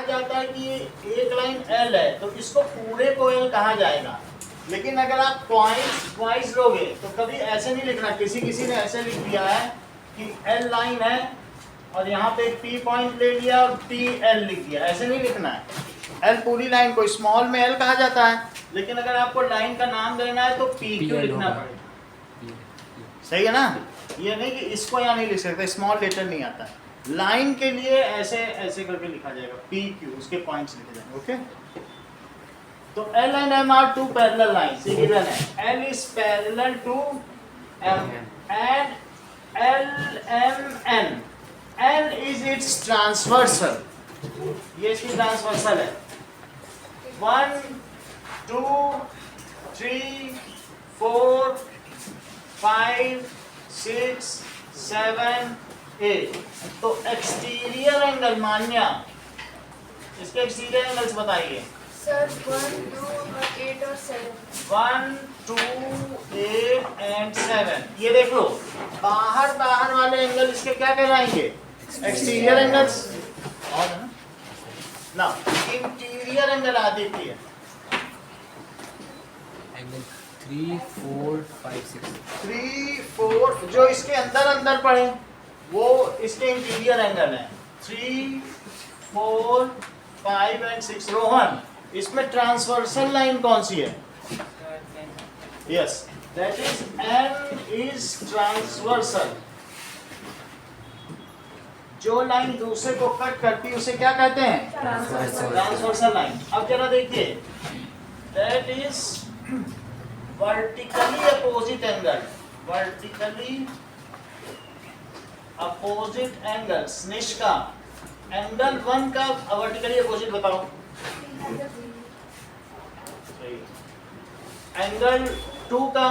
जाता है कि ये एक लाइन L है तो इसको पूरे को L कहा जाएगा, लेकिन अगर आप ट्वाइस लोगे तो कभी ऐसे नहीं लिखना। किसी ने ऐसे लिख दिया है कि L लाइन है और यहाँ पे P पॉइंट ले लिया और PL लिख दिया, ऐसे नहीं लिखना है। L पूरी लाइन को स्मॉल में L कहा जाता है, लेकिन अगर आपको लाइन का नाम देना है तो PQ लिखना पड़ेगा। सही है ना? ये नहीं कि इसको यहाँ नहीं लिख सकते, स्मॉल लेटर नहीं आता है। लाइन के लिए ऐसे ऐसे करके लिखा जाएगा PQ, उसके पॉइंट्स लिखे जाएंगे। ओके, तो L and M are two parallel lines, given है। L is parallel to M and LMN, N is its transversal, ये इसकी ट्रांसवर्सल है। 1 2 3 4 5 6 7 8। तो एक्सटीरियर एंगल मान्या, इसके एक्सटीरियर एंगल्स बताइए सर। 1 2 और 8 और 7। 1 2 8 एंड 7। ये देख लो, बाहर वाले एंगल इसके क्या कहलाएंगे? Exterior angles. और है ना, इंटीरियर एंगल आदित्य एंगल 3 4 5 6 3 4 जो इसके अंदर पड़े वो इसके इंटीरियर एंगल है। 3 4 5 एंड 6। रोहन, इसमें ट्रांसवर्सल लाइन कौन सी है? Yes, that is M is transversal. जो लाइन दूसरे को कट करती है उसे क्या कहते हैं? Transversal line. अब जरा देखिए, that is vertically opposite angle. Vertically opposite angles. Nishka, angle 1 का वर्टिकली अपोजिट बताओ। एंगल 2 का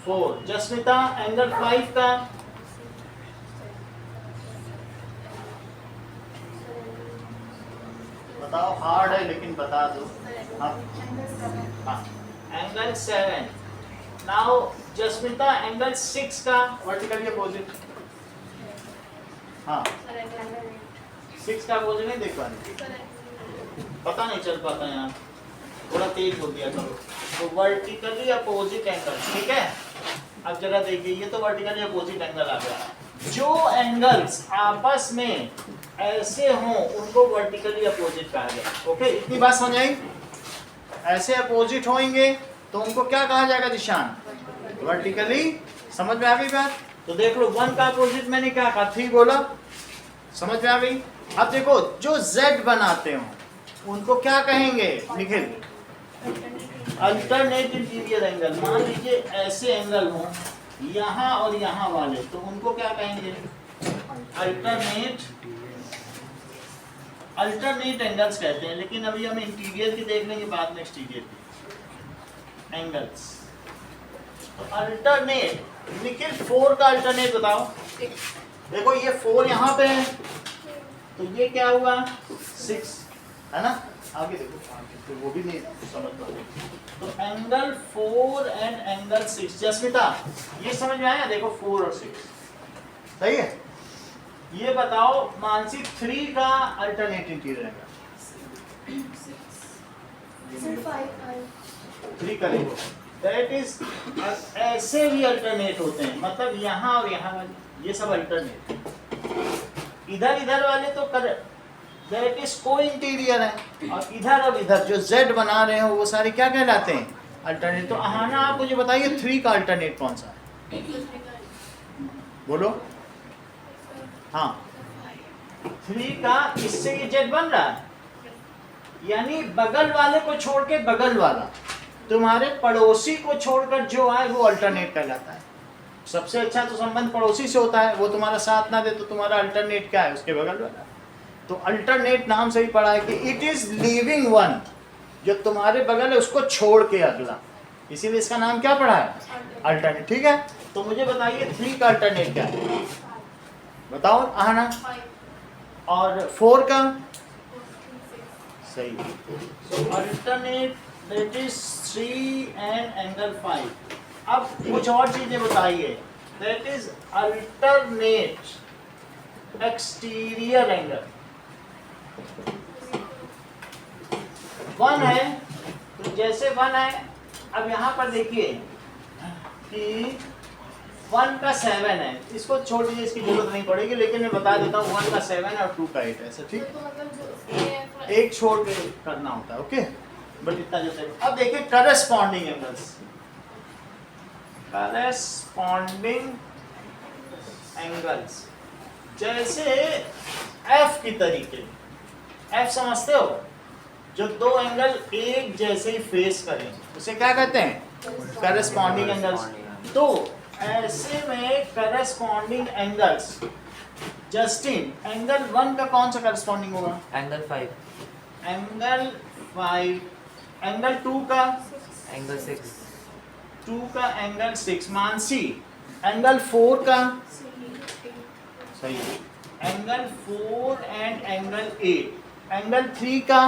4। जस्मिता, एंगल 5 का बताओ। हार्ड है लेकिन बता दो। हाँ, एंगल 7। नाउ जस्मिता, एंगल 6 का वर्टिकली अपोजिट। हाँ, 6 का अपोजिट नहीं देख पा रहे, पता नहीं चल पाता यार, थोड़ा तेज हो गया करो। तो वर्टिकली अपोजिट एंगल, ठीक है। अब जरा देखिए, ये तो वर्टिकली अपोजिट एंगल आ गया। जो एंगल्स आपस में ऐसे हों उनको वर्टिकली अपोजिट कहा गया। ओके, इतनी बात समझ आई? ऐसे अपोजिट होंगे तो उनको क्या कहा जाएगा निशान? वर्टिकली। समझ में आ गई बात? तो देख लो, 1 का अपोजिट मैंने क्या कहा? 3 बोला। समझ में आ गई? अब देखो, जो Z बनाते हो उनको क्या कहेंगे निखिल? Alternate interior angle. मान लीजिए ऐसे एंगल हो यहाँ और यहाँ वाले, तो उनको क्या कहेंगे? अल्टरनेट एंगल्स कहते हैं। लेकिन अभी हम इंटीरियर की देख लेंगे, बाद में एक्सटीरियर की एंगल्स। तो अल्टरनेट, निखिल 4 का अल्टरनेट बताओ। देखो ये 4 यहाँ पे है तो ये क्या हुआ? 6 है ना। आगे देखो, तो वो भी नहीं समझ पाते। तो एंगल 4 एंड एंगल 6। जस्मिता, ये समझ में आया? देखो 4 और 6 सही है। ये बताओ मानसी, 3 का अल्टरनेट इंटीरियर एंगल। 3 का देखो, दैट इज ऐसे भी अल्टरनेट होते हैं, मतलब यहाँ और यहाँ वाले, ये सब अल्टरनेट। इधर वाले तो कर दैट इज को इंटीरियर है, और इधर जो Z बना रहे हो वो सारे क्या कहलाते हैं? अल्टरनेट। तो आहाना, आप मुझे बताइए 3 का अल्टरनेट कौन सा है? बोलो। हाँ, 3 का, इससे ये Z बन रहा है, यानी बगल वाले को छोड़ के बगल वाला, तुम्हारे पड़ोसी को छोड़कर जो आए वो अल्टरनेट कहलाता है। सबसे अच्छा तो संबंध पड़ोसी से होता है, वो तुम्हारा साथ ना दे तो तुम्हारा अल्टरनेट क्या है? उसके बगल वाला। तो अल्टरनेट नाम से ही पढ़ा है कि इट इज लीविंग वन, जो तुम्हारे बगल है उसको छोड़ के अगला, इसीलिए इसका नाम क्या पढ़ा है? अल्टरनेट। ठीक है, तो मुझे बताइए 3 का अल्टरनेट क्या है? बताओ आना। और 4 का? सही। So alternate that is 3 and angle 5। अब कुछ और चीजें बताइए। That is alternate exterior angle. One है, तो जैसे वन है, अब यहाँ पर देखिए कि 1 का 7 है, इसको छोड़ दीजिए, इसकी जरूरत नहीं पड़ेगी, लेकिन मैं बता देता हूँ 1 का 7 है और 2 का 8 है, ऐसा ठीक? तो मतलब जो एक छोड़ के करना होता है, ओके? बट इतना जो है, अब देखिए करस्पॉन्डिंग एंगल्स, करस्पॉन्डिंग एंगल्स जैसे एफ की तरीके, एफ समझते हो, जो दो एंगल एक जैसे ही फेस करें उसे क्या कहते हैं? Corresponding angles. तो ऐसे में करस्पॉन्डिंग एंगल्स, जस्टिन एंगल 1 का कौन सा करस्पॉन्डिंग होगा? एंगल 5, एंगल 5, एंगल 2 का, एंगल 6, 2 का एंगल 6, मानसी एंगल 4 का, सही है, एंगल 4 एंड एंगल 8, एंगल 3 का,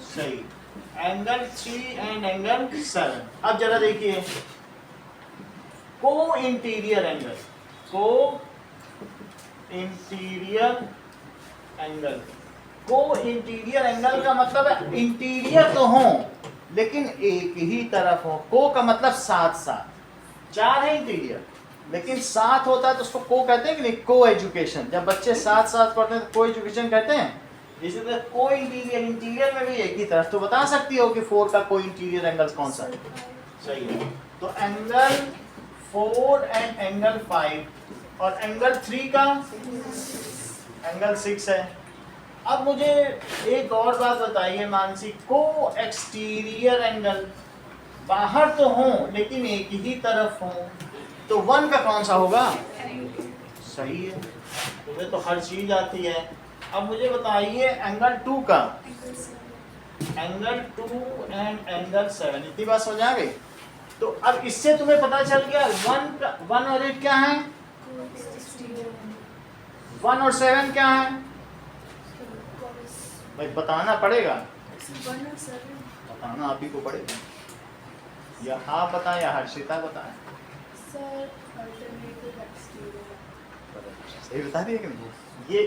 सही, एंगल 3 एंड एंगल 7। अब जरा देखिए को इंटीरियर एंगल, को इंटीरियर एंगल, को इंटीरियर एंगल का मतलब है इंटीरियर तो हो लेकिन एक ही तरफ हो। को का मतलब साथ साथ, 4 है इंटीरियर लेकिन साथ होता है तो उसको को कहते हैं कि नहीं? को एजुकेशन, जब बच्चे साथ साथ पढ़ते हैं तो को एजुकेशन कहते हैं। इसी तरह को इंटीरियर, इंटीरियर में भी एक ही तरफ। तो बता सकती हो कि 4 का को इंटीरियर एंगल कौन सा है? सही है। तो एंगल 4 एंड एंगल 5 और एंगल 3 का एंगल 6 है। अब मुझे एक और बात बताइए मानसी, को एक्सटीरियर एंगल, बाहर तो हो लेकिन एक ही तरफ हो, तो 1 का कौन सा होगा? सही है, तुम्हें तो हर चीज आती है। अब मुझे बताइए एंगल 2 का, एंगल 2 एंड एंगल 7, इतनी बात समझ आ गई? तो अब इससे तुम्हें पता चल गया 1 और 8 क्या है, 1 और 7 क्या है? भाई बताना पड़ेगा, बताना आप ही को पड़ेगा, या आप बताएं या हर्षिता बताएं। सही बता दिए कि नहीं? ये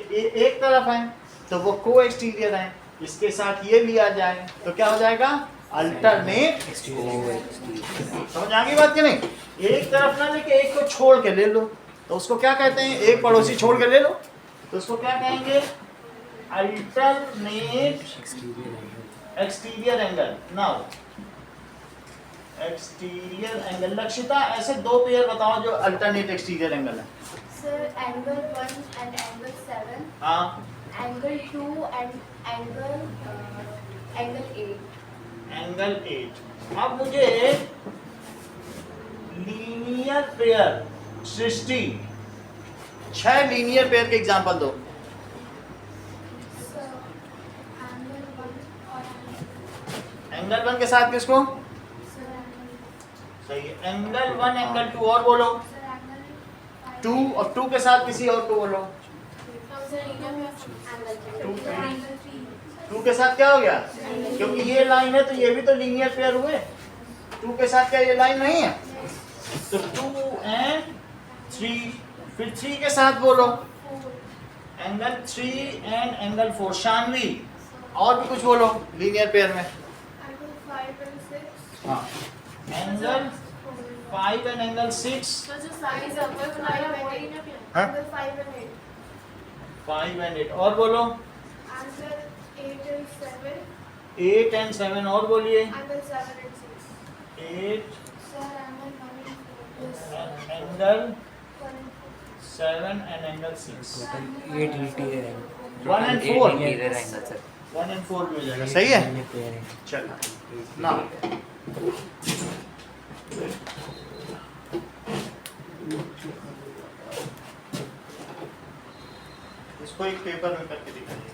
एक तरफ है तो वो को एक्सटीरियर है, इसके साथ ये लिया जाए तो क्या हो जाएगा? अल्टरनेट। समझ आ गई बात कि नहीं? एक तरफ ना लेके एक को छोड़ के ले लो तो उसको क्या कहते हैं? एक पड़ोसी छोड़ के ले लो तो उसको क्या कहेंगे? Alternate exterior angle. Now exterior angle, Lakshita ऐसे 2 पेयर बताओ जो अल्टरनेट एक्सटीरियर एंगल है। Sir, angle 1 and angle 7. हाँ, Angle 2 and angle 8. एंगल 8। अब मुझे लीनियर पेयर सृष्टि 6 लीनियर पेयर के एग्जांपल दो। Sir, angle 1 और एंगल 1 के साथ किसको? Sir, angle सही है, एंगल 1 एंगल 2 और बोलो। Sir, angle 2 और 2 के साथ किसी और को बोलो। Sir, angle 3. 2 के साथ क्या हो गया? क्योंकि ये लाइन है तो ये भी तो लीनियर पेयर हुए। 2 के साथ क्या ये लाइन नहीं है? तो 2 एंड 3, फिर 3 के साथ बोलो। 4. Angle 3 and angle 4। शानवी और भी कुछ बोलो लीनियर पेयर में। Angle 5 and 6. हाँ, एंगल 5 एंड एंगल 6। So, जो size है वो 5 and 8. हाँ? Angle 5 and 8. 5 एंड 8 और बोलो। Angle 8 and 7. 8 एंड 7 और बोलिए। Angle 7 and 6. 8 Sir, angle 1 and 4. And angle 1 and 4. 7 and angle 6। Total 8 interior है। 1 and 4 interior angle sir. 1 and 4 भी हो जाएगा। सही है, लीनियर पेयर है। चलो ना इसको एक पेपर में करके दिखाइए।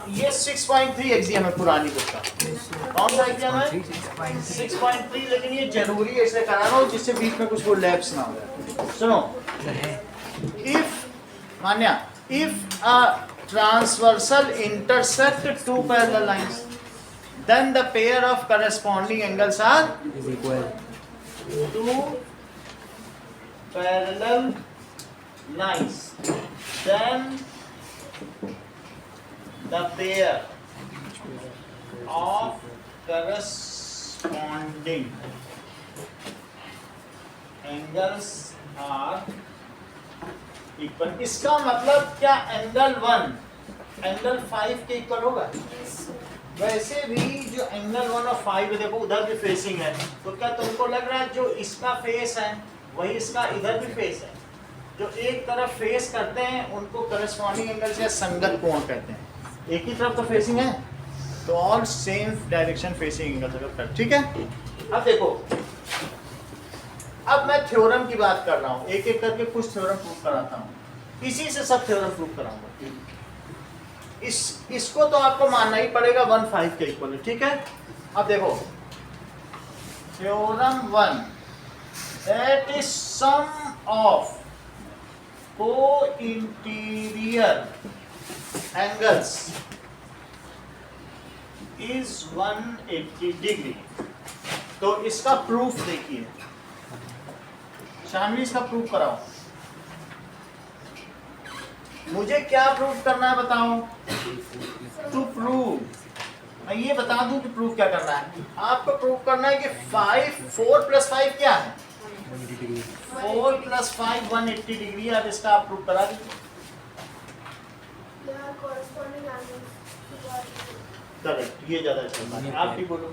ये 6.3 एक्सियम है पुरानी बुक का। कौन सा एक्सियम है? 6.3, लेकिन ये जरूरी है इसलिए करा रहा हूँ जिससे बीच में कुछ वो लैप्स ना हो जाए। सुनो, if Manya, if transversal intersect two parallel lines, then the pair of corresponding angles are is equal. two parallel lines, then the pair of corresponding angles are equal. इसका मतलब क्या एंगल 1 एंगल 5 के equal होगा? वैसे भी जो angle 1 और 5 है, देखो उधर भी फेसिंग है, तो क्या तुमको लग रहा है जो इसका फेस है वही इसका इधर भी फेस है? जो एक तरफ फेस करते हैं उनको करस्पॉन्डिंग एंगल या संगत कोण कहते हैं। एक ही तरफ तो फेसिंग है, तो all same direction facing angle. ठीक है, अब देखो, अब मैं थ्योरम की बात कर रहा हूँ, एक एक करके कुछ थ्योरम प्रूव कराता हूँ, इसी से सब थ्योरम प्रूव कराऊंगा। इसको तो आपको मानना ही पड़ेगा 1 5 के इक्वल है। ठीक है, अब देखो theorem 1, that is sum of co-interior angles is 180 degree. तो इसका प्रूफ देखिए, शानवी इसका प्रूफ कराओ। मुझे क्या प्रूफ करना है बताओ? टू प्रूव, मैं ये बता दूं कि प्रूफ क्या करना है। आपको प्रूफ करना है कि 4 + 5 क्या है? 4 + 5 180 डिग्री। अब इसका आप प्रूफ करा दीजिए। करेक्ट, ये ज्यादा अच्छा है। आप भी बोलो।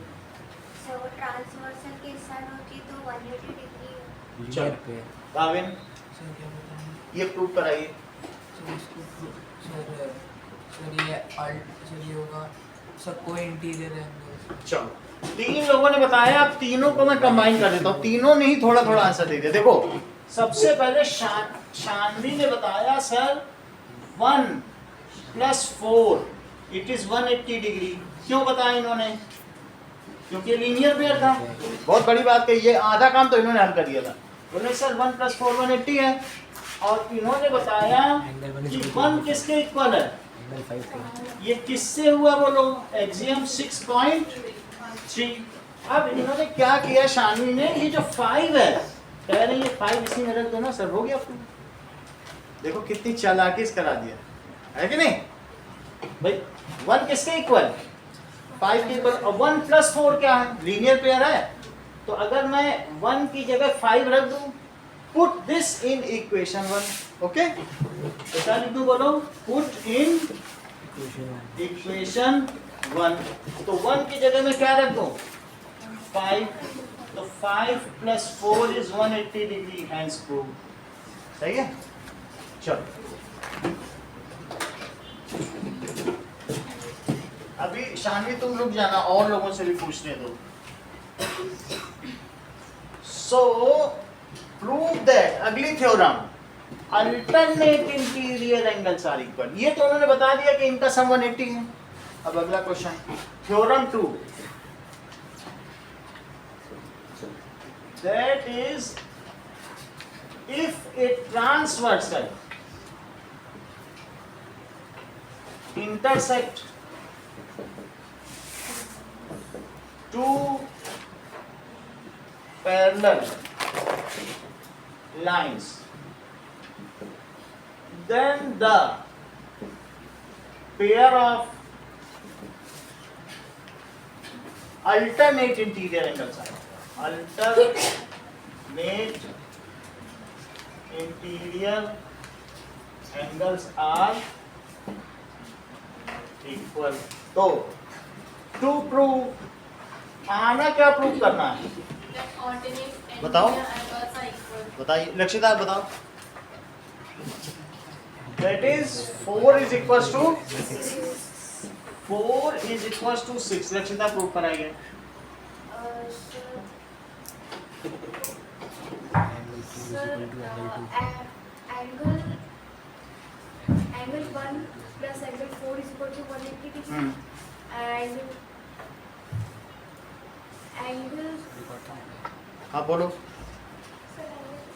सर वो ट्रांसवर्सल के साथ होती तो 180 डिग्री है। चलो भाविन, ये प्रूफ कराइए। ये होगा सबको इंटीरियर एंगल। चलो, 3 लोगों ने बताया, अब तीनों को मैं कंबाइन कर देता हूँ, तीनों ने ही थोड़ा थोड़ा आंसर दे दिया। देखो सबसे पहले शानवी ने बताया सर 1 + 4 इट इज 180 डिग्री। क्यों बताया इन्होंने? क्योंकि लीनियर पेयर था। बहुत बड़ी बात कही, ये आधा काम तो इन्होंने हल कर दिया था। बोले सर 1 + 4 180 है, और इन्होंने बताया कि 1 किसके इक्वल है? एंगल 5 का। ये किससे हुआ बोलो? एक्सियम 6.3। अब इन्होंने क्या किया शानवी ने, ये जो 5 है, कह रहे हैं ये 5 इसी में रख दो ना सर, हो गया आपको। देखो कितनी चालाकी से करा दिया है कि नहीं भाई? 1 किसके इक्वल? 5 के इक्वल। और 1 + 4 क्या है? लीनियर पेयर है। तो अगर मैं 1 की जगह 5 रख दूं, put this in equation 1। Okay, तो क्या लिख दूं बोलो? Put in equation 1। तो 1 की जगह में क्या रख दूं? 5। तो 5 + 4 इज 180 डिग्री, हैंस प्रूव। सही है। चलो अभी शानवी तुम रुक जाना, और लोगों से भी पूछने दो। सो प्रूव दैट, अगली theorem, alternate interior angles are equal. ये तो उन्होंने बता दिया कि इनका सम 180 है। अब अगला question, theorem 2, that is if a transversal intersect two parallel lines, then the pair of alternate interior angles are alternate interior angles are equal. तो टू प्रूव, आना क्या प्रूव करना है बताओ? बताइए लक्षिता, बताओ। That is 4 = 6। लक्षिता प्रूव कराइए। Angle 1 + angle 4 = 180 degree, and angle, हाँ बोलो। सर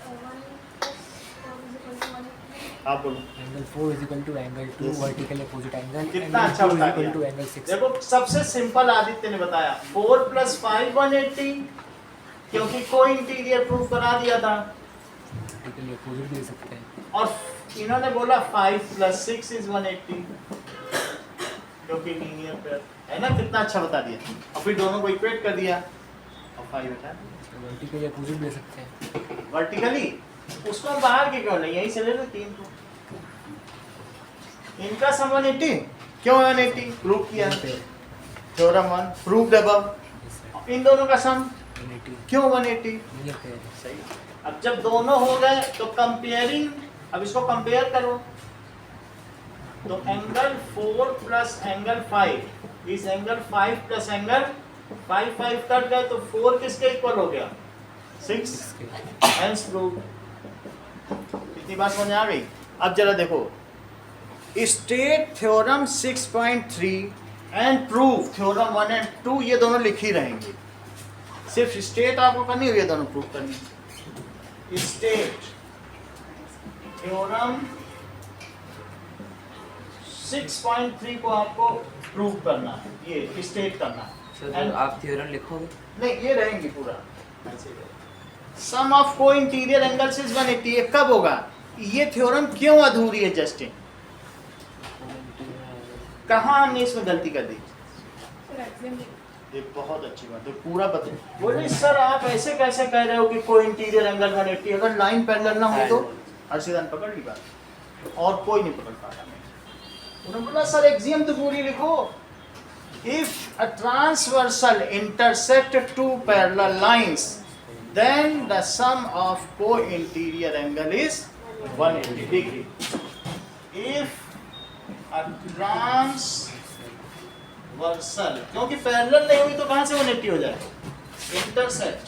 1 + 4 = 180 डिग्री, आप बोलो angle 4 is equal to angle 2 Yes. Vertical opposite angle कितना अच्छा बता इक्वल टू दिया। एंगल 6 देखो सबसे सिंपल आदित्य ने बताया 4 + 5 180, क्योंकि कोई इंटीरियर प्रूव करा दिया था। वर्टिकल अपोजिट दे सकते हैं और इन्होंने बोला 5 + 6 = 180, क्योंकि लीनियर पेयर है ना। कितना अच्छा बता दिया। और फिर दोनों को इक्वेट कर दिया और 5 हटा दिया। वर्टिकल अपोजिट दे सकते हैं वर्टिकली उसको हम बाहर के क्यों नहीं, यहीं से ले लो 3 को। इनका सम 180, क्यों 180 प्रूव किया, थ्योरम 1 प्रूव्ड अबव। इन दोनों का सम 180 क्यों 180, ये पेयर है सही। अब जब दोनों हो गए तो कंपेयरिंग, अब इसको कंपेयर करो तो एंगल 4 + एंगल 5 इस एंगल 5 + एंगल 5 कट गए तो 4 किसके इक्वल हो गया 6, हेंस प्रूव। इतनी बात समझ आ गई। अब जरा देखो state theorem 6.3 and proof theorem 1 और 2, ये दोनों लिख ही रहेंगे। सिर्फ स्टेट आपको करनी है, ये दोनों प्रूफ करनी। स्टेट थ्योरम 6.3 को आपको प्रूव करना है, ये स्टेट करना सर है। आप थ्योरम लिखोगे? नहीं, ये रहेंगी पूरा। सम ऑफ को इंटीरियर एंगल्स इज 180, ये कब होगा, ये थ्योरम क्यों अधूरी है जस्टिन, कहाँ हमने इसमें गलती कर दी। ये बहुत अच्छी बात है, पूरा बता। बोले सर आप ऐसे कैसे कह रहे हो कि कोई इंटीरियर एंगल 180, अगर लाइन पैरेलल ना हो तो अर्शिदान पकड़ ली बात, और कोई नहीं पकड़ पा रहा। उन्होंने बोला सर एक्सियम तो पूरी लिखो। If a transversal intersect two parallel lines then the sum of co-interior angle is 180 degree. If a transversal, क्योंकि पैरेलल नहीं हुई तो कहाँ से 180 हो जाए, intersect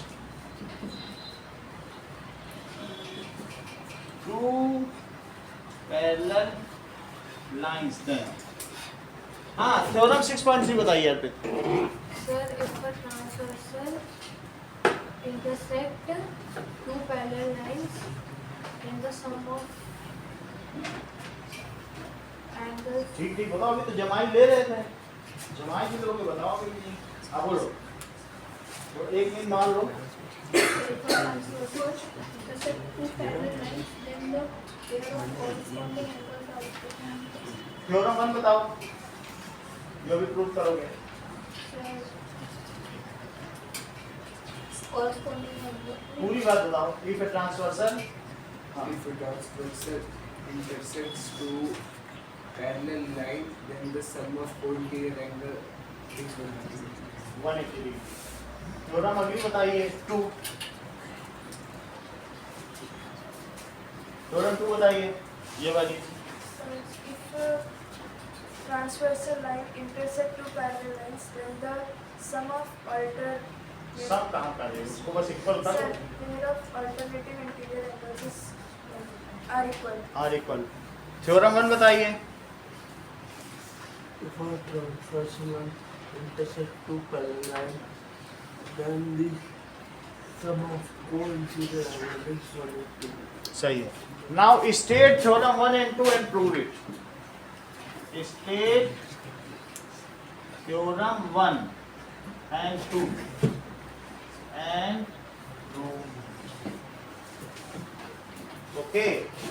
two parallel lines then, हाँ थ्योरम 6.3 बताइए यार। Sir, if a transversal intersect two parallel lines, then the sum of angles. ठीक ठीक बताओ, अभी तो जमाई ले रहे थे, जमाई भी लोगे बताओ अभी नहीं। आप बोलो तो एक मिनट मान लो। If a transversal intersect two parallel lines, then the pair of corresponding angles are equal. Theorem 1 बताओ जो भी प्रूव करोगे। Corresponding angle. पूरी बात बताओ। If a transversal, If a transversal intersects two parallel lines, then the sum of co-interior angle is 180. 180 degree. Theorem अगली बताइए 2। Theorem 2 बताइए ये वाली। If a transversal line intersect two parallel lines, then the sum of सब कहाँ का है, उसको बस इक्वल कर दो। alternative interior angles is are equal. Are equal. Theorem 1 बताइए। If a transversal line intersect two parallel lines, then the sum of co-interior angle is 180. सही है। Now state theorem 1 and 2 and prove it. State theorem 1 and 2 and prove. Okay,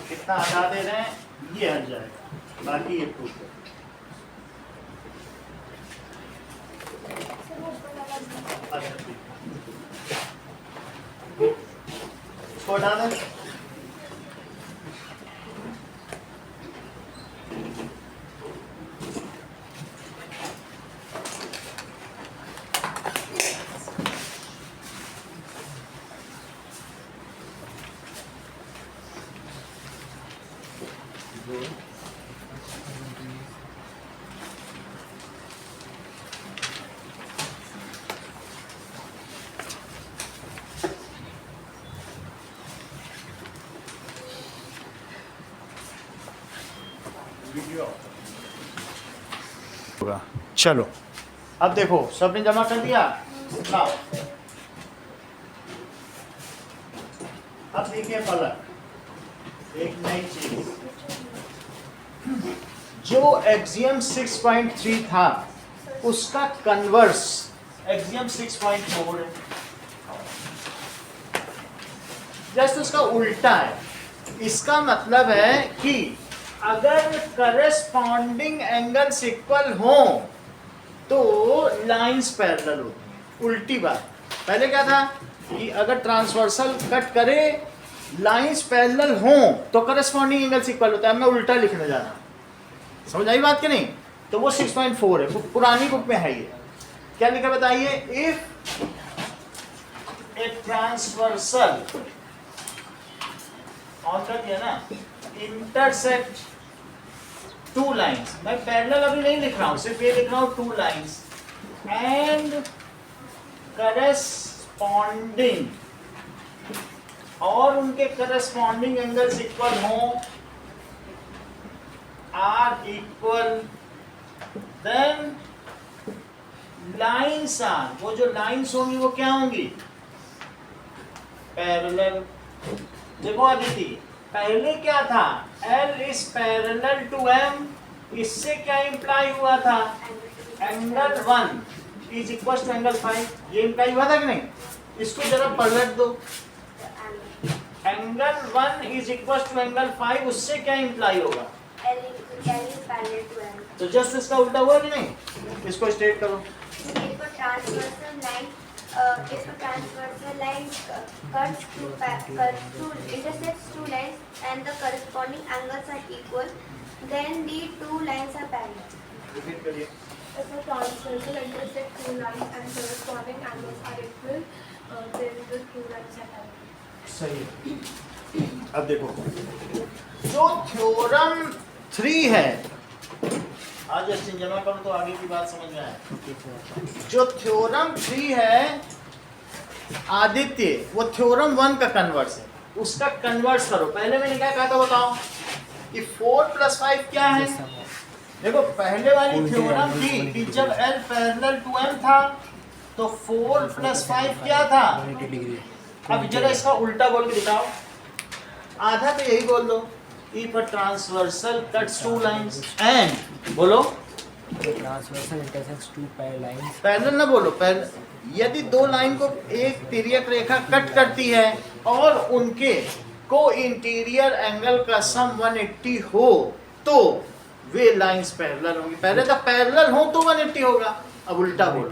कितना हटा दे रहे हैं, ये हट जाएगा, बाकी ये प्रूव है। अच्छा ठीक, इसको हटा दें। होगा। चलो अब देखो सबने जमा कर दिया। लाओ अब देखिए फलक, एक नई चीज जो एक्सियम 6.3 था उसका कन्वर्स एक्सियम 6.4 है, जस्ट उसका उल्टा है। इसका मतलब है कि अगर करस्पॉन्डिंग एंगल्स इक्वल हो तो लाइंस पैरेलल होती हैं। उल्टी बात, पहले क्या था कि अगर ट्रांसवर्सल कट करे लाइंस पैरेलल हो तो करस्पॉन्डिंग एंगल्स इक्वल होता है। मैं उल्टा लिखने जा रहा हूं, समझ आई बात कि नहीं? तो वो 6.4 है, पुरानी बुक में है ये। क्या लिखा बताइए? इफ ए ट्रांसवर्सल ऑन कर दिया ना, इंटरसेक्ट टू लाइंस, मैं पैरेलल अभी नहीं लिख रहा हूं, सिर्फ ये लिख रहा हूं टू लाइंस एंड करस्पॉन्डिंग, और उनके करस्पॉन्डिंग एंगल्स इक्वल हो, are equal, then lines are, वो जो लाइंस होंगी वो क्या होंगी? पैरेलल। देखो अदिति, पहले क्या था? L is parallel to M, इससे क्या इंप्लाई हुआ था? Angle 1 is equal to angle 5, ये इंप्लाई हुआ था कि नहीं? इसको जरा पलट दो, angle 1 is equal to angle 5, उससे क्या इंप्लाई होगा? तो जस्ट इसका उल्टा हुआ कि नहीं? इसको स्ट्रेट करो। If a transversal line intersects two lines and the corresponding angles are equal, then the two lines are parallel. Repeat करिए। If a transversal intersect two lines and corresponding angles are equal, then the two lines are parallel. सही है। अब देखो, जो theorem 3 है, आज Austin जमा करो तो आगे की बात समझ में आए। जो थ्योरम 3 है आदित्य, वो थ्योरम 1 का कन्वर्स है, उसका कन्वर्स करो। पहले मैंने क्या कहा था बताओ कि 4 + 5 क्या है? देखो पहले वाली थ्योरम थी कि जब L पैरेलल टू M था तो 4 + 5 क्या था? 180 डिग्री। अब जरा इसका उल्टा बोल के दिखाओ, आधा तो यही बोल दो। If a transversal cuts two lines and बोलो, transversal intersects two parallel lines, parallel ना बोलो, यदि दो लाइन को एक तिर्यक रेखा कट करती है और उनके को इंटीरियर एंगल का सम 180 हो तो वे लाइंस पैरेलल होंगी। पहले तो पैरेलल हो तो 180 होगा, अब उल्टा बोलो,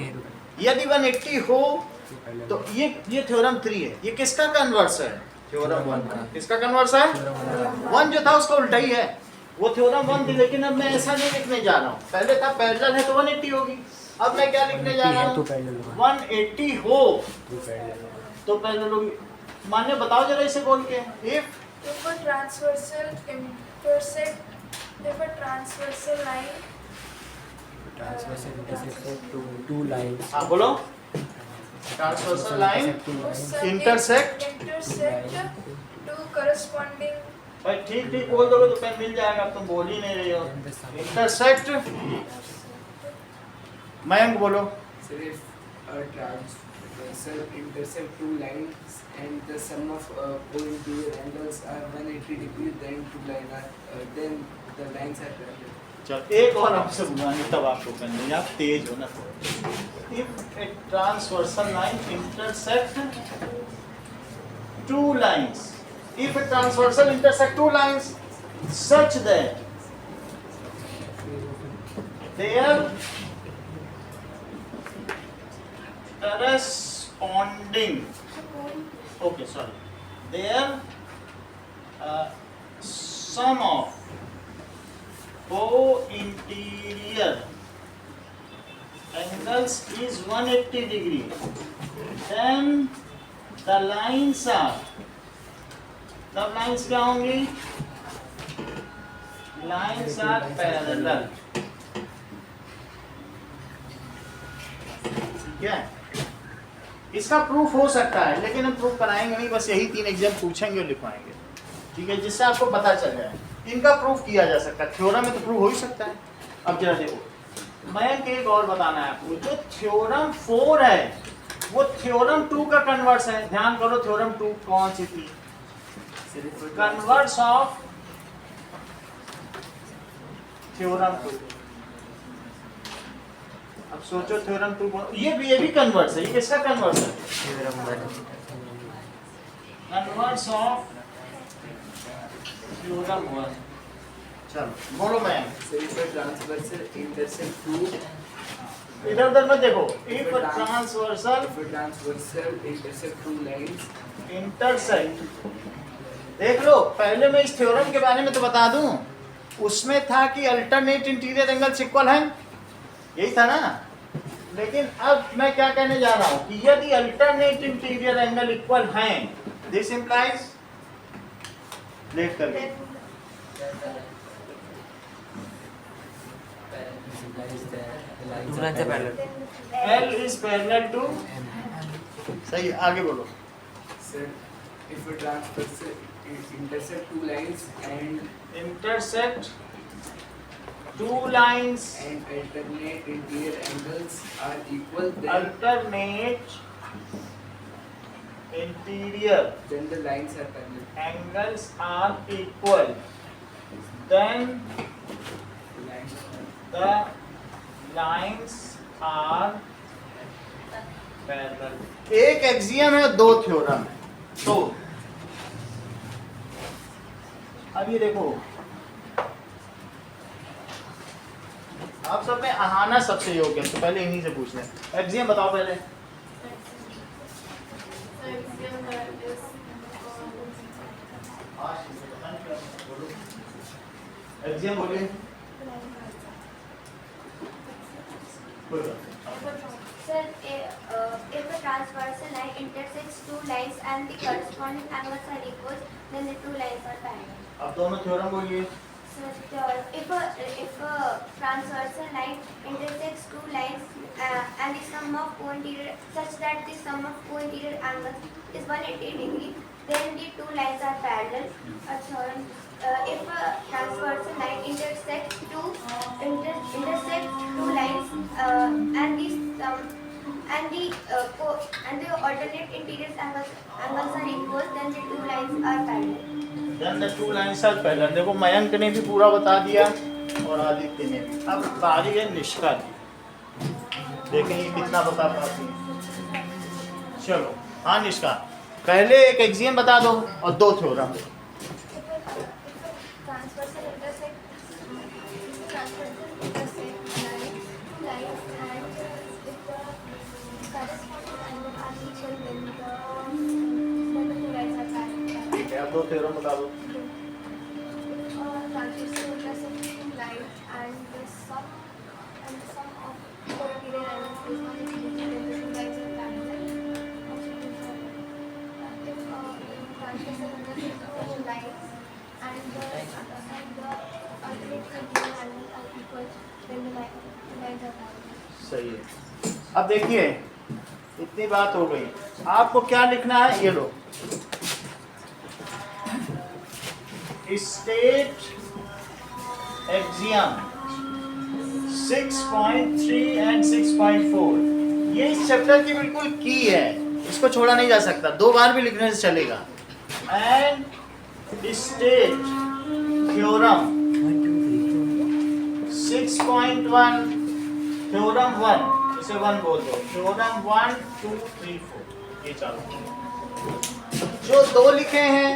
यदि 180 हो तो ये थ्योरम 3 है। ये किसका कन्वर्स है? थ्योरम 1 का। किसका कन्वर्स है? 1 जो था उसका उल्टा ही है, वो थ्योरम 1 थी। लेकिन अब मैं ऐसा नहीं लिखने जा रहा हूँ, पहले था पैरेलल है तो 180 होगी, अब मैं क्या लिखने जा रहा हूँ? 180 हो तो पैरेलल होगी। मान्य बताओ जरा इसे बोल के। If a transversal line transversal intersects two lines, हाँ बोलो, transversal line intersect two corresponding भाई ठीक ठीक बोल दोगे तो पेन मिल जाएगा, अब तुम बोल ही नहीं रहे हो। इंटरसेक्ट, मयंक बोलो। So if a transversal intersect two lines and the sum of co-interior angles are 180 degrees, then the lines are parallel. चल एक और आपसे बुलाएंगे तब आपको करनी, आप तेज हो ना थोड़ा। If a transversal line intersect two lines, if a transversal intersect two lines such that there corresponding, okay sorry, their sum of co-interior angles is 180 degree, then the lines are, तब lines क्या होंगी? Lines are parallel। ठीक है, इसका proof हो सकता है लेकिन हम प्रूफ कराएंगे नहीं, बस यही 3 एग्जाम पूछेंगे और लिखवाएंगे, ठीक है, जिससे आपको पता चल जाए। इनका प्रूफ किया जा सकता है, थ्योरम में तो प्रूफ हो ही सकता है। अब जरा देखो, मैं एक और बताना है आपको, जो थ्योरम 4 है वो थ्योरम 2 का कन्वर्स है। ध्यान करो, थ्योरम 2 कौन सी थी? Converse of theorem 2। अब सोचो थ्योरम 2 ये भी कन्वर्स है। ये किसका कन्वर्स है? Converse of theorem 1। चलो बोलो मैं So if a transversal intersect two, इधर उधर मत देखो। If transversal if a transversal intersect two lines, intersect, देख लो पहले मैं इस थ्योरम के बारे में तो बता दूं, उसमें था कि अल्टरनेट इंटीरियर एंगल्स इक्वल हैं, यही था ना। लेकिन अब मैं क्या कहने जा रहा हूं कि यदि अल्टरनेट इंटीरियर एंगल इक्वल हैं, दिस इंप्लाइज लेट करके Two lines are parallel. L is parallel to, सही आगे बोलो। so if a transversal intersect two lines and intersect two lines alternate interior angles are equal, then alternate interior the lines are parallel. angles are equal, then the lines are parallel। एक axiom है, दो theorem है। तो अब ये देखो, आप सब में आहाना सबसे योग्य है, तो पहले इन्हीं से पूछ लें। एक्सियम बताओ पहले। एक्सियम बोलिए। Sir, if a transversal line intersects two lines and the corresponding angles are equal, then the two lines are parallel. अब दोनों थ्योरम बोलिए। Sir, if a transversal line intersects two lines and the sum of co-interior such that the sum of co-interior angles is 180 degree, then the two lines are parallel. If a transversal line intersects two lines and the alternate interior angles are equal, then the two lines are parallel. Then the two lines are parallel। देखो मयंक ने भी पूरा बता दिया और आदित्य ने भी। अब बारी है निष्का की, देखेंगे कितना बता पाती है। चलो हाँ निष्का, पहले एक एक्सियम बता दो और दो theorem. Transversal intersect lines and if the corresponding angle are equal, then the two lines are parallel. ठीक है, अब दो थ्योरम बता दो। Transversal intersect two lines and the sum of co-interior angles is 180 degree, then the two lines are parallel. If transversal intersect two lines and the alternate interior angles are equal, then the lines are parallel. सही है। अब देखिए इतनी बात हो गई, आपको क्या लिखना है, ये लो। स्टेट एक्सियम 6.3 एंड 6.4, ये इस चैप्टर की बिल्कुल की है, इसको छोड़ा नहीं जा सकता, दो बार भी लिखने से चलेगा। एंड स्टेट थ्योरम 6.1 थ्योरम 1, इसे 1 बोल दो, थ्योरम 1 2 3 4, ये चालू। जो दो लिखे हैं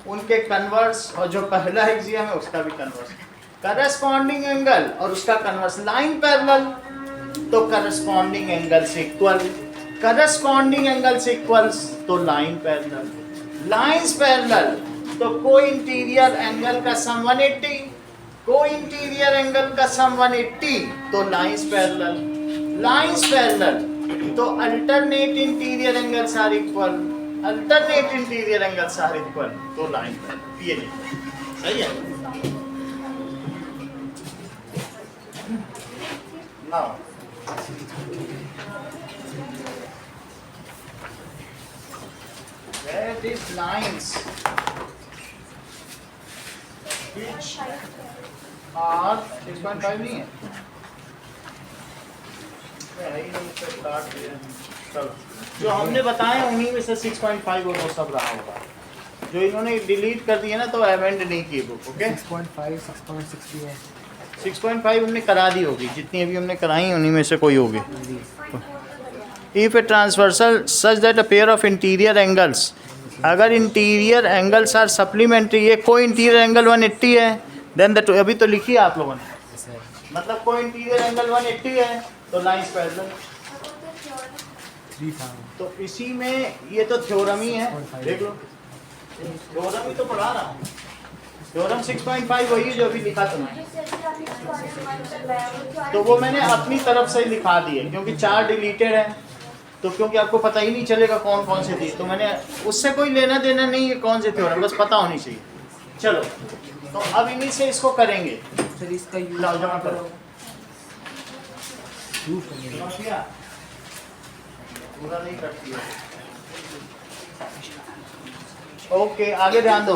उनके कन्वर्स, और जो पहला एक्सियम है उसका भी कन्वर्स। करस्पॉन्डिंग एंगल और उसका कन्वर्स, लाइन पैरेलल तो करस्पॉन्डिंग एंगल से इक्वल, करस्पॉन्डिंग एंगल से इक्वल्स तो लाइन पैरेलल, लाइंस पैरेलल तो को इंटीरियर एंगल का सम 180, को इंटीरियर एंगल का सम 180 तो लाइंस पैरेलल, लाइंस पैरेलल तो alternate interior angles are equal, alternate interior angles are equal तो लाइन पैरेलल। ये नहीं सही है। Now where these lines which are 6.5 नहीं है, है ही नहीं, तो काट दिया। चलो जो हमने बताए उन्हीं में से 6.5 और वो सब रहा होगा, जो इन्होंने डिलीट कर दिया ना तो अमेंड नहीं किए बुक। ओके 6.5, 6.6 भी है। 6.5 हमने करा दी होगी, जितनी अभी हमने कराई उन्हीं में से कोई होगी। If a transversal such that a pair of interior angles, अगर इंटीरियर एंगल्स आर सप्लीमेंट्री, ये कोई इंटीरियर एंगल 180 है, देन द अभी तो लिखी है आप लोगों ने, मतलब कोई इंटीरियर एंगल 180 है तो लाइंस पैरेलल। तो इसी में ये तो थ्योरम ही है, देख लो, थ्योरम ही तो पढ़ा रहा हूँ। थ्योरम 6.5 वही है जो अभी लिखा तुमने, तो वो मैंने अपनी तरफ से लिखा दिए क्योंकि 4 डिलीटेड है, तो क्योंकि आपको पता ही नहीं चलेगा कौन कौन से थी, तो मैंने उससे कोई लेना देना नहीं है कौन से थ्योरम, बस पता होनी चाहिए। चलो तो अब इन्हीं से इसको करेंगे। सर इसका यूज लाओ जमा करो। पूरा नहीं करती है। ओके, आगे ध्यान दो।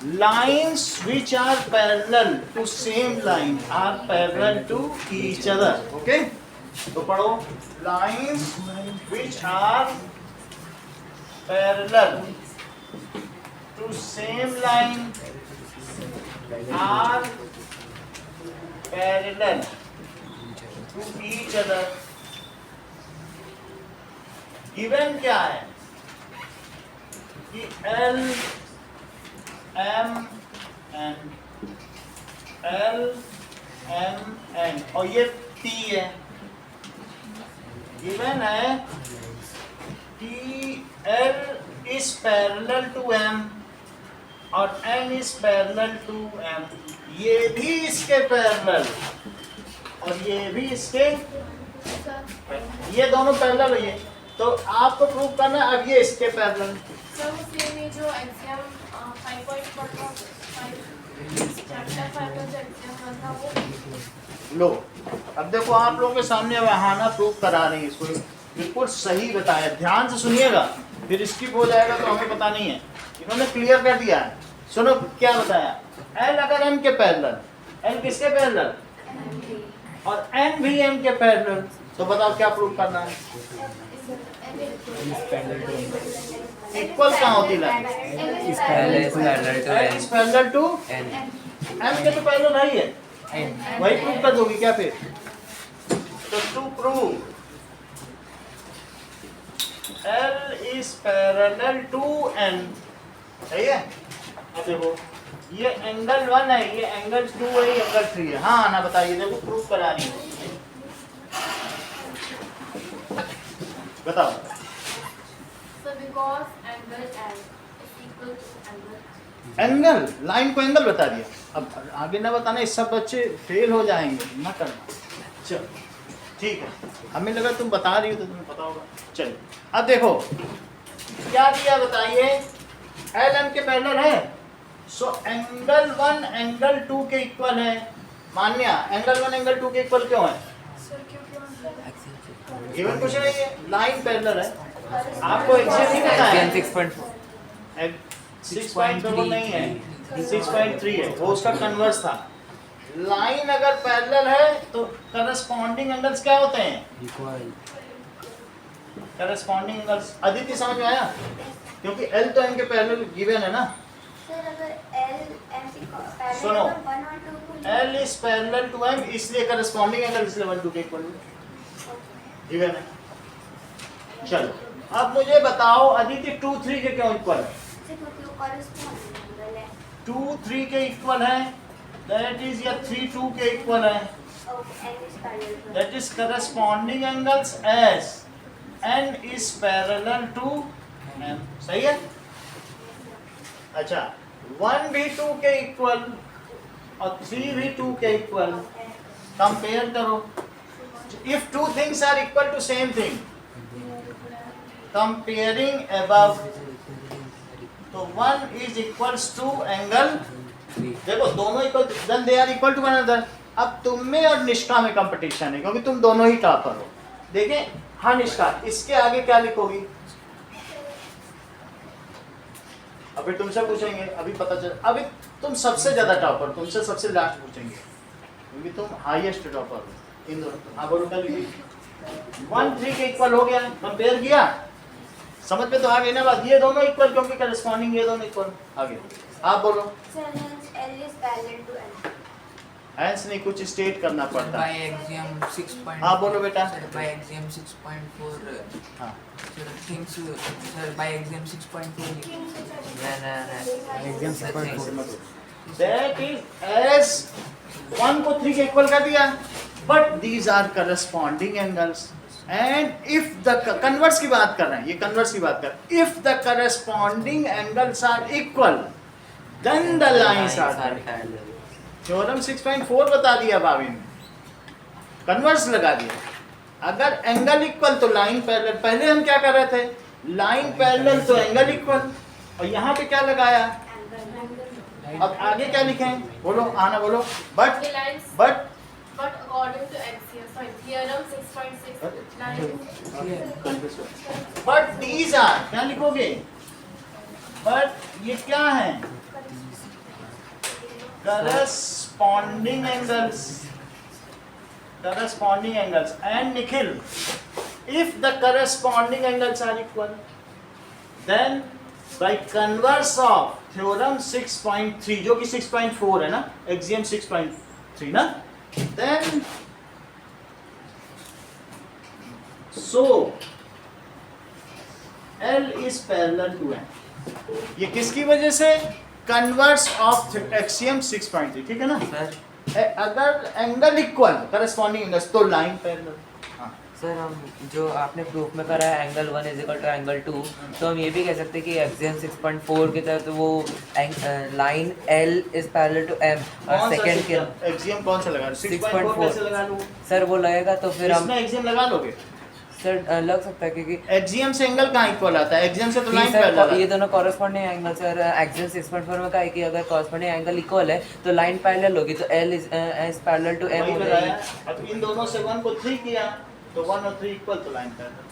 Lines which are parallel to same line are parallel to each other. Okay, तो पढ़ो, lines which are parallel to same line are parallel to each other. Given क्या है कि L M N L M N और ये T है। Given है कि L is parallel to M और N is parallel to M, ये भी इसके पैरेलल और ये भी इसके, ये दोनों पैरेलल है। तो आपको प्रूव करना है अब ये इसके पैरेलल। सर वो सेम ये जो एक्सियम 5.5 चैप्टर 5 का जो एक्सियम था वो। लो अब देखो, आप लोगों के सामने वहाना प्रूव करा रही है, इसको बिल्कुल सही बताया, ध्यान से सुनिएगा, फिर स्किप हो जाएगा तो हमें पता नहीं है। इन्होंने क्लियर कर दिया है, सुनो क्या बताया। एल अगर एम के पैरेलल, एल किसके पैरेलल और एन भी एम के पैरेलल, तो बताओ क्या प्रूव करना है। इक्वल कहाँ होती लाइन, इस पैरेलल टू एन एम के तो पैरेलल नहीं है, वही प्रूव कर दोगी क्या फिर। तो to prove L is parallel to N, सही है। अब देखो ये एंगल 1 है, ये एंगल 2 है, ये एंगल 3 है। हाँ ना बताइए, देखो प्रूफ करा रही है, बताओ। So because angle L is equal to angle, angle, line को एंगल बता दिया, अब आगे ना बताना, इस सब बच्चे फेल हो जाएंगे, ना करना। चलो ठीक है, हमें लगा तुम बता रही हो तो तुम्हें पता होगा। चलो अब देखो क्या दिया बताइए, एल एम के पैरेलल है, सो एंगल 1 एंगल 2 के इक्वल है। मान्या एंगल 1 एंगल 2 के इक्वल क्यों है? सर क्योंकि गिवन क्वेश्चन है, ये लाइन पैरेलल है। आपको एक्सियम नहीं पता है, 6.4 नहीं है, 6.3 है, वो उसका कन्वर्स था। लाइन अगर पैरेलल है तो करस्पॉन्डिंग एंगल्स क्या होते हैं? इक्वल। करस्पॉन्डिंग एंगल्स, अदिति समझ में आया? क्योंकि एल तो एम के पैरेलल गिवन है ना। सर अगर L M की पैरेलल सुनो, 1 और 2 को L is parallel to M, इसलिए करस्पॉन्डिंग एंगल इसलिए 1 2 के इक्वल गिवन है। चलो अब मुझे बताओ अदिति 2 3 के क्यों इक्वल है? क्योंकि वो कॉरेस्पॉन्डिंग एंगल है। 2 3 के इक्वल है, दैट इज या 3 2 के इक्वल है, okay, N is parallel to that is corresponding angles as n is parallel to m, सही है। अच्छा 1 भी 2 के इक्वल और 3 भी 2 के इक्वल, कंपेयर करो। if two things are equal to same thing, comparing above, तो 1 is equals to angle, देखो दोनों equal, then they are equal to one another. अब तुम में और निष्ठा में कंपटीशन है क्योंकि तुम दोनों ही टॉपर हो। देखें, हाँ निष्ठा, इसके आगे क्या लिखोगी? अभी तुमसे पूछेंगे, अभी पता चल, अभी तुम सबसे ज्यादा टॉपर, तुमसे सबसे लास्ट पूछेंगे क्योंकि तुम हाईएस्ट टॉपर हो इन दोनों। हाँ बोलो क्या लिखी? 1 3 के इक्वल हो गया, कंपेयर किया, समझ में तो आ गई ना बात। ये दोनों इक्वल क्योंकि करस्पॉन्डिंग, ये दोनों इक्वल। आगे आप बोलो। L is parallel to N. Hence नहीं, कुछ स्टेट करना पड़ता बाय है। एक्सियम 6. हाँ, बोलो बेटा। सर बाय एक्सियम 6.4 हाँ, sir things sir by axiom 6.4 Exam 6.4. That is as 1 को 3 के इक्वल कर दिया, but these are corresponding angles and if the converse की बात कर रहे हैं, ये कन्वर्स की बात कर, if the corresponding angles are equal then the lines are theorem 6.4 बता दिया भाभी ने, कन्वर्स लगा दिया। अगर एंगल इक्वल तो लाइन पैरेलल, पहले हम क्या कर रहे थे, लाइन पैरेलल तो एंगल इक्वल, और यहाँ पे क्या लगाया, अब आगे क्या लिखें, बोलो, आना बोलो, but The lines, but but according to axiom, sorry, theorem 6.6, lines but these are, क्या लिखोगे, बट ये क्या है, corresponding angles, corresponding angles and Nikhil, if the corresponding angles are equal then by converse of theorem 6.3 जो कि 6.4 है ना, axiom 6.3 ना, then so L is parallel to M। ये किसकी वजह से, कन्वर्स ऑफ एक्सियम 6.3, ठीक है ना। अगर एंगल इक्वल करस्पॉन्डिंग एंगल्स तो लाइन पैरेलल। सर हम जो आपने प्रूफ में करा है angle 1 is equal to angle 2, तो हम ये भी कह सकते हैं कि एक्सियम 6.4 की तरह तो वो line L is parallel to M और सेकंड के एक्सियम कौन सा लगा, 6.4 कैसे लगा लूं, सर वो लगेगा तो फिर हम इसमें एक्सियम लगा लोगे, सर लग सकता है क्योंकि एक्सियम से एंगल कहाँ इक्वल आता है, एक्सियम से तो लाइन सर पैरेलल ये दोनों कॉरेस्पॉन्डिंग एंगल सर एक्सियम 6.4 में कहा है कि अगर कॉरेस्पॉन्डिंग एंगल इक्वल है तो लाइन पैरेलल होगी, तो L is parallel to M वही हो लगाया। जाएगी। अब इन दोनों से 1 को 3 किया तो 1 और 3 इक्वल तो लाइन पैरेलल,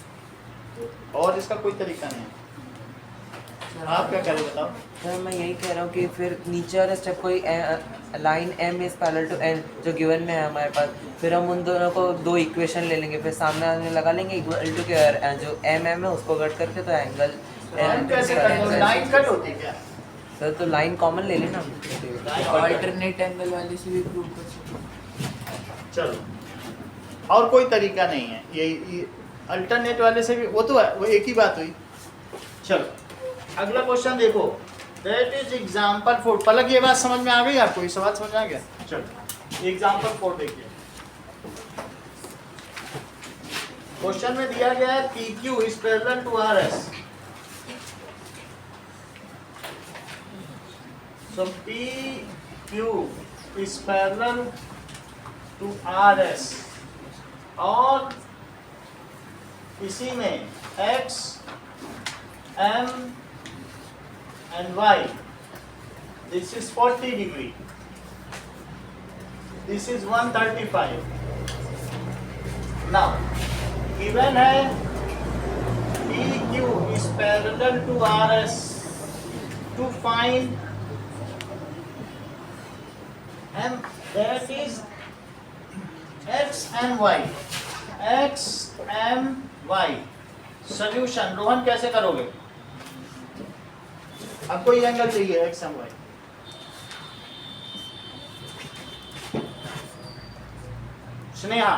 और इसका कोई तरीका नहीं है। आप क्या कह रहे हो बताओ। सर मैं यही कह रहा हूँ कि फिर नीचे वाला स्टेप कोई line M is parallel to N जो गिवन में है हमारे पास, फिर हम उन दोनों को दो इक्वेशन ले लेंगे, फिर सामने लगा लेंगे इक्वल टू के जो M है उसको कट करके तो एंगल लाइन कैसे कट होती, लाइन कट होती है क्या, सर तो लाइन कॉमन ले लेना। अल्टरनेट एंगल वाले से भी प्रूव कर सकते। चलो और कोई तरीका नहीं है, ये अल्टरनेट वाले से भी वो तो है, वो एक ही बात हुई। चलो अगला क्वेश्चन देखो, दैट इज एग्जांपल 4। पलक ये बात समझ में आ गई आपको, ये सवाल समझ आ गया। चलो एग्जांपल 4 देखिए, क्वेश्चन में दिया गया है PQ is parallel to RS, so PQ is parallel to RS और इसी में X, M and Y, this is 40 degree, this is 135. Now given है PQ is parallel to RS, to find M, that is X and Y, X M Y। Solution Rohan कैसे करोगे, आपको ये angle चाहिए X M Y, Sneha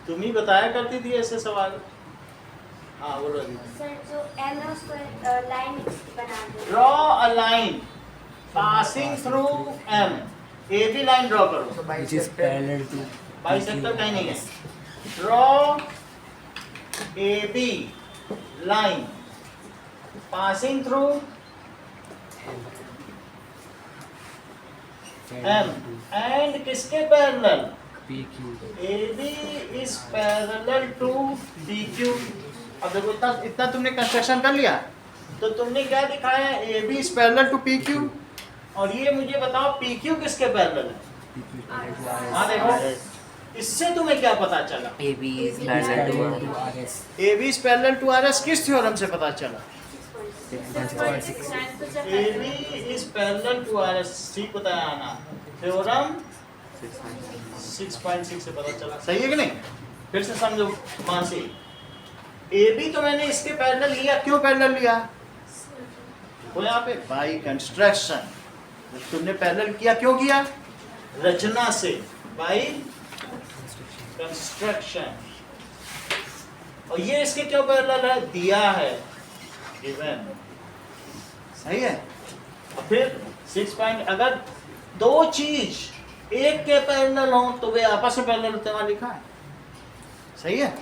तुम ही बताया करती थी ऐसे सवाल। हाँ बोलो अभी। सर जो M है उसको लाइन बना दो। Draw a line passing through M, AB line draw करो, which is parallel to bisector कहीं नहीं है। Draw AB line passing through M and किसके parallel, PQ। AB is parallel to DQ। अब देखो इतना तुमने कंस्ट्रक्शन कर लिया तो तुमने क्या दिखाया, AB is parallel to PQ, और ये मुझे बताओ PQ किसके पैरेलल है। हाँ देखो इससे तुम्हें क्या पता चला, AB is parallel to RS। AB is parallel to RS किस थ्योरम से पता चला, 6.6 AB is parallel to RS, ठीक बताया आना, थ्योरम 6.6 से पता चला, सही है कि नहीं। फिर से समझो मानसी, AB तो मैंने इसके पैरेलल लिया, क्यों पैरेलल लिया, वो यहाँ पे बाई कंस्ट्रक्शन तुमने पैरेलल किया, क्यों किया? रचना से, बाय कंस्ट्रक्शन। और ये इसके क्यों पैरेलल है? दिया है, गिवन। सही है। और फिर 6 पॉइंट, अगर दो चीज एक के पैरेलल हो तो वे आपस में पैरेलल होते, वहां लिखा है। सही है।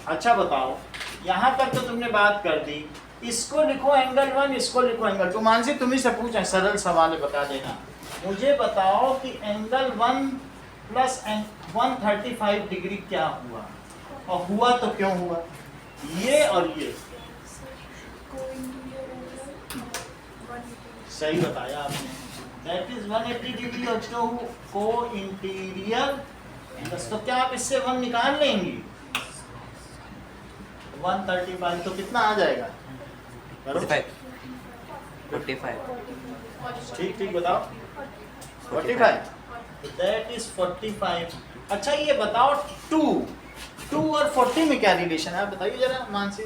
अच्छा बताओ, यहां तक तो तुमने बात कर दी, इसको लिखो एंगल 1, इसको लिखो एंगल 2। मानसी तुम्ही से पूछा, सरल सवाल है, बता देना। मुझे बताओ कि एंगल 1 प्लस 135 डिग्री क्या हुआ, और हुआ तो क्यों हुआ? ये और ये सही बताया आपने, दैट इज 180 डिग्री और जो को इंटीरियर। तो क्या आप इससे 1 निकाल लेंगी? 135 तो कितना आ जाएगा? करो 45। ठीक ठीक बताओ। 45, दैट इज 45। अच्छा ये बताओ 2 और 40 में क्या रिलेशन है, आप बताइए जरा मानसी।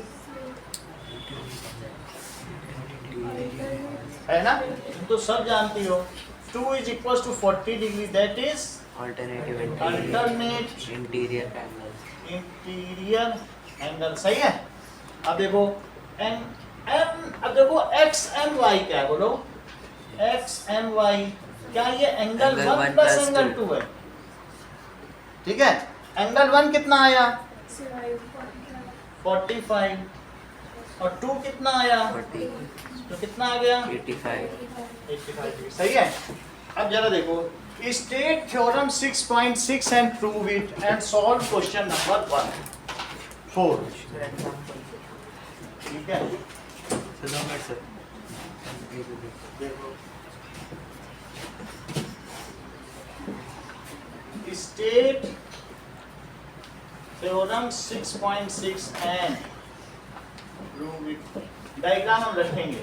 है ना, तुम तो सब जानती हो। 2 is equal to 40 degree, that is alternate interior angle. सही है। अब देखो अब देखो एक्स एम वाई क्या है, बोलो एक्स एम वाई, क्या ये एंगल 1 प्लस एंगल 2 है? ठीक है। एंगल 1 कितना आया? 45, और 2 कितना आया? 40, तो कितना आ गया? 85। सही है। अब जरा देखो, state theorem 6.6 and prove it and solve question number 4। ठीक है। देखो, state theorem 6.6 and prove it. Diagram हम रखेंगे।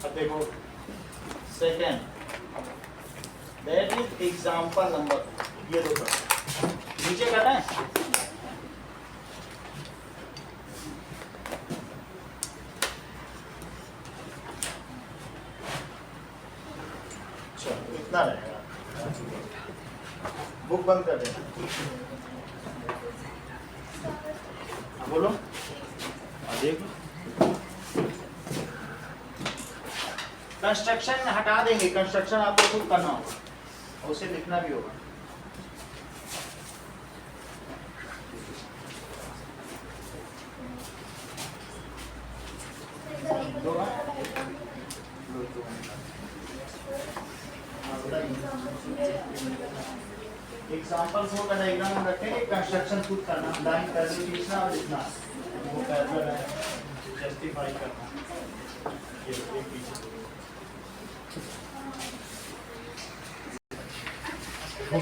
अब देखो second, that is example number, ये देखो नीचे करना है। चलो इतना रहेगा, बुक बंद कर देना। बोलो, देखो कंस्ट्रक्शन हटा देंगे, कंस्ट्रक्शन आपको खुद करना होगा और उसे लिखना भी होगा। एग्जाम्पल 4 का डायग्राम हम रखेंगे, कंस्ट्रक्शन खुद करना, लाइन पैरेलल खींचना और लिखना, वो पैरेलल है जस्टिफाई करना। ये पीछे